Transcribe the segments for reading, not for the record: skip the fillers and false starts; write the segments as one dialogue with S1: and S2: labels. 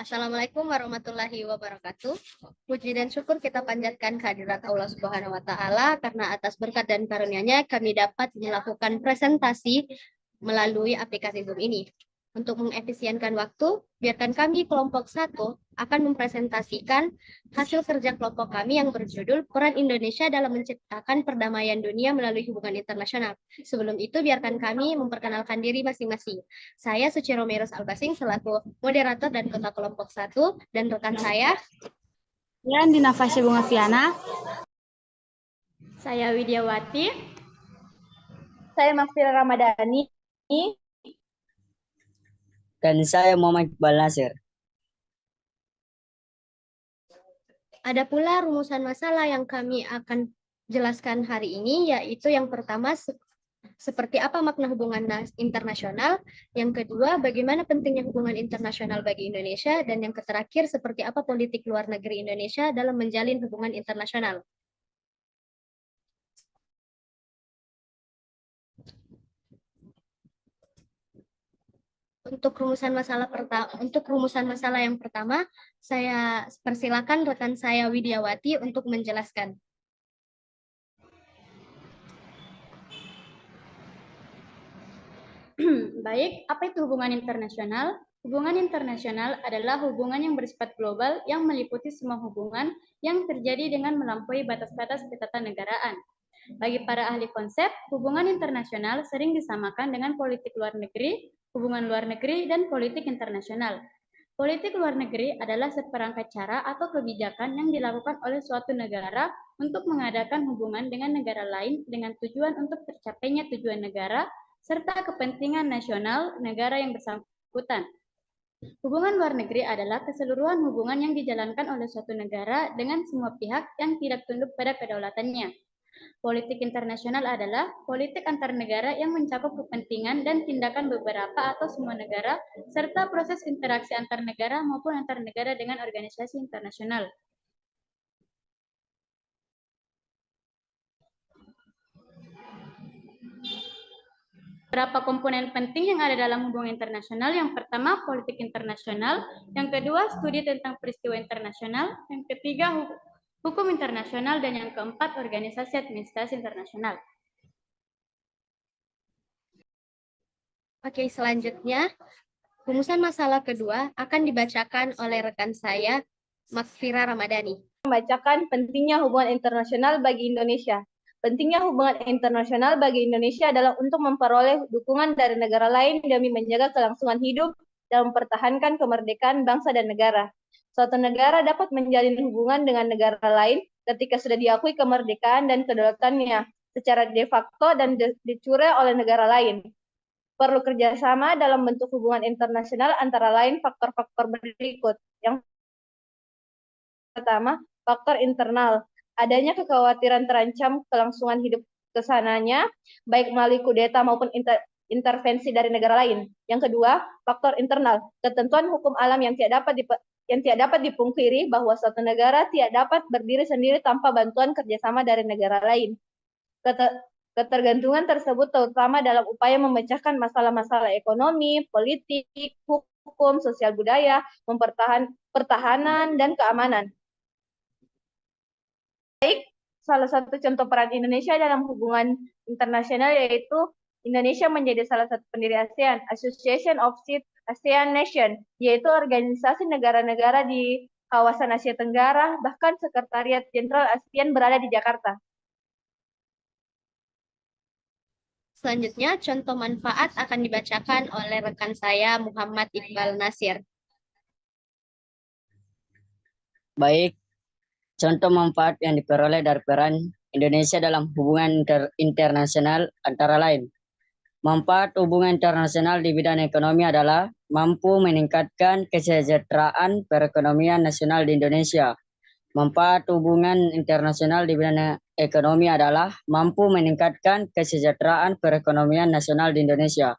S1: Assalamualaikum warahmatullahi wabarakatuh. Puji dan syukur kita panjatkan kehadirat Allah Subhanahu wa Ta'ala, karena atas berkat dan karunia-Nya kami dapat melakukan presentasi melalui aplikasi Zoom ini. Untuk mengefisienkan waktu, biarkan kami kelompok 1 akan mempresentasikan hasil kerja kelompok kami yang berjudul Peran Indonesia dalam Menciptakan Perdamaian Dunia Melalui Hubungan Internasional. Sebelum itu, biarkan kami memperkenalkan diri masing-masing. Saya Suci Romerus Albasing selaku moderator dan ketua kelompok 1, dan rekan saya
S2: Dina Fasya Bunga Fiana.
S3: Saya Widiawati.
S4: Saya Makfira Ramadhani.
S5: Dan saya Muhammad Iqbal Nasir.
S1: ada pula rumusan masalah yang kami akan jelaskan hari ini, yaitu yang pertama seperti apa makna hubungan internasional, yang kedua bagaimana pentingnya hubungan internasional bagi Indonesia, dan yang terakhir seperti apa politik luar negeri Indonesia dalam menjalin hubungan internasional. Untuk rumusan masalah yang pertama, saya persilakan rekan saya Widiawati untuk menjelaskan.
S3: Baik, apa itu hubungan internasional? Hubungan internasional adalah hubungan yang bersifat global yang meliputi semua hubungan yang terjadi dengan melampaui batas-batas ketatanegaraan. Bagi para ahli konsep, hubungan internasional sering disamakan dengan politik luar negeri, hubungan luar negeri, dan politik internasional. Politik luar negeri adalah seperangkat cara atau kebijakan yang dilakukan oleh suatu negara untuk mengadakan hubungan dengan negara lain dengan tujuan untuk tercapainya tujuan negara serta kepentingan nasional negara yang bersangkutan. Hubungan luar negeri adalah keseluruhan hubungan yang dijalankan oleh suatu negara dengan semua pihak yang tidak tunduk pada kedaulatannya. Politik internasional adalah politik antar negara yang mencakup kepentingan dan tindakan beberapa atau semua negara, serta proses interaksi antar negara maupun antar negara dengan organisasi internasional. Beberapa komponen penting yang ada dalam hubungan internasional. Yang pertama, politik internasional. Yang kedua, studi tentang peristiwa internasional. Yang ketiga, hukum internasional. Dan yang keempat, organisasi administrasi internasional.
S1: Oke, selanjutnya, rumusan masalah kedua akan dibacakan oleh rekan saya, Makfira Ramadhani.
S4: Membacakan pentingnya hubungan internasional bagi Indonesia. Pentingnya hubungan internasional bagi Indonesia adalah untuk memperoleh dukungan dari negara lain demi menjaga kelangsungan hidup dan mempertahankan kemerdekaan bangsa dan negara. Suatu negara dapat menjalin hubungan dengan negara lain ketika sudah diakui kemerdekaan dan kedaulatannya secara de facto dan de jure oleh negara lain. Perlu kerjasama dalam bentuk hubungan internasional antara lain faktor-faktor berikut. Yang pertama, faktor internal. Adanya kekhawatiran terancam kelangsungan hidup kesananya, baik melalui kudeta maupun intervensi dari negara lain. Yang kedua, faktor internal. Ketentuan hukum alam yang tidak dapat dipungkiri bahwa suatu negara tidak dapat berdiri sendiri tanpa bantuan kerjasama dari negara lain. Ketergantungan tersebut terutama dalam upaya memecahkan masalah-masalah ekonomi, politik, hukum, sosial budaya, pertahanan, dan keamanan. Baik, salah satu contoh peran Indonesia dalam hubungan internasional yaitu Indonesia menjadi salah satu pendiri ASEAN, Association of ASEAN Nation, yaitu organisasi negara-negara di kawasan Asia Tenggara, bahkan Sekretariat Jenderal ASEAN berada di Jakarta.
S1: Selanjutnya, contoh manfaat akan dibacakan oleh rekan saya, Muhammad Iqbal Nasir.
S5: Baik, contoh manfaat yang diperoleh dari peran Indonesia dalam hubungan internasional antara lain. Manfaat hubungan internasional di bidang ekonomi adalah mampu meningkatkan kesejahteraan perekonomian nasional di Indonesia. Manfaat hubungan internasional di bidang ekonomi adalah mampu meningkatkan kesejahteraan perekonomian nasional di Indonesia.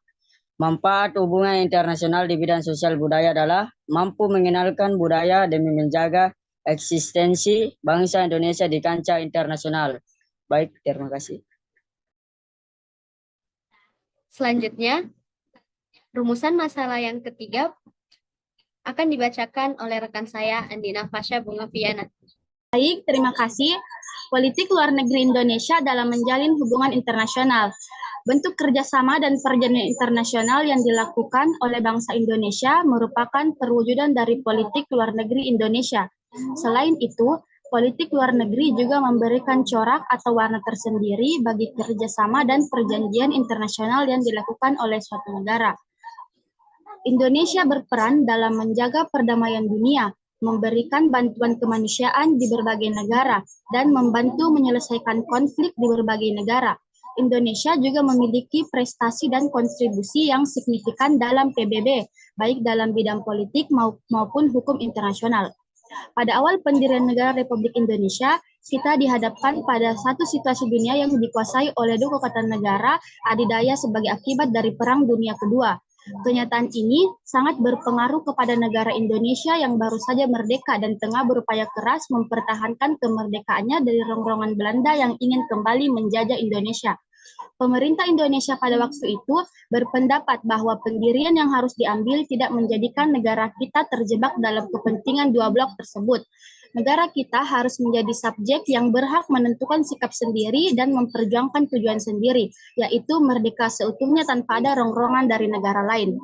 S5: Manfaat hubungan internasional di bidang sosial budaya adalah mampu mengenalkan budaya demi menjaga eksistensi bangsa Indonesia di kancah internasional. Baik, terima kasih.
S1: Selanjutnya, rumusan masalah yang ketiga akan dibacakan oleh rekan saya Andi Nafasya Bunga Viana.
S2: Baik, terima kasih. Politik luar negeri Indonesia dalam menjalin hubungan internasional. Bentuk kerjasama dan perjanjian internasional yang dilakukan oleh bangsa Indonesia merupakan perwujudan dari politik luar negeri Indonesia. Selain itu, politik luar negeri juga memberikan corak atau warna tersendiri bagi kerjasama dan perjanjian internasional yang dilakukan oleh suatu negara. Indonesia berperan dalam menjaga perdamaian dunia, memberikan bantuan kemanusiaan di berbagai negara, dan membantu menyelesaikan konflik di berbagai negara. Indonesia juga memiliki prestasi dan kontribusi yang signifikan dalam PBB, baik dalam bidang politik maupun hukum internasional. Pada awal pendirian negara Republik Indonesia, kita dihadapkan pada satu situasi dunia yang dikuasai oleh dua kekuatan negara adidaya sebagai akibat dari Perang Dunia Kedua. Kenyataan ini sangat berpengaruh kepada negara Indonesia yang baru saja merdeka dan tengah berupaya keras mempertahankan kemerdekaannya dari rongrongan Belanda yang ingin kembali menjajah Indonesia. Pemerintah Indonesia pada waktu itu berpendapat bahwa pendirian yang harus diambil tidak menjadikan negara kita terjebak dalam kepentingan dua blok tersebut. Negara kita harus menjadi subjek yang berhak menentukan sikap sendiri dan memperjuangkan tujuan sendiri, yaitu merdeka seutuhnya tanpa ada rongrongan dari negara lain.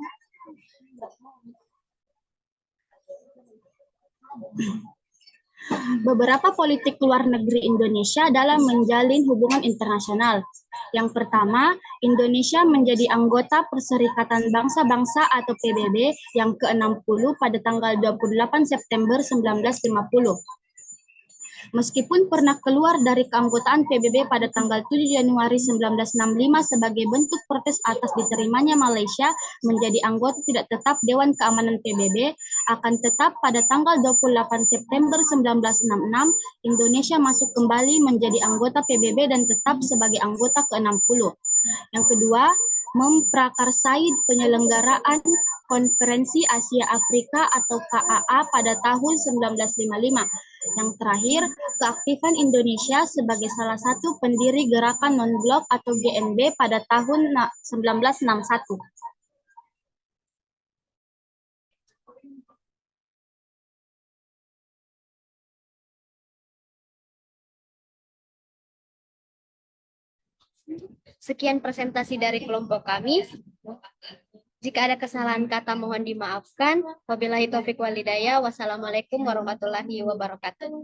S2: Beberapa politik luar negeri Indonesia dalam menjalin hubungan internasional. Yang pertama, Indonesia menjadi anggota Perserikatan Bangsa-Bangsa atau PBB yang ke-60 pada tanggal 28 September 1950. Meskipun pernah keluar dari keanggotaan PBB pada tanggal 7 Januari 1965 sebagai bentuk protes atas diterimanya Malaysia menjadi anggota tidak tetap Dewan Keamanan PBB, akan tetap pada tanggal 28 September 1966, Indonesia masuk kembali menjadi anggota PBB dan tetap sebagai anggota ke-60. Yang kedua, memprakarsai penyelenggaraan Konferensi Asia Afrika atau KAA pada tahun 1955. Yang terakhir, keaktifan Indonesia sebagai salah satu pendiri Gerakan Non-Blok atau GNB pada tahun 1961.
S1: Sekian presentasi dari kelompok kami. Jika ada kesalahan kata mohon dimaafkan. Wabillahi taufiq wal hidayah. Wassalamualaikum warahmatullahi wabarakatuh.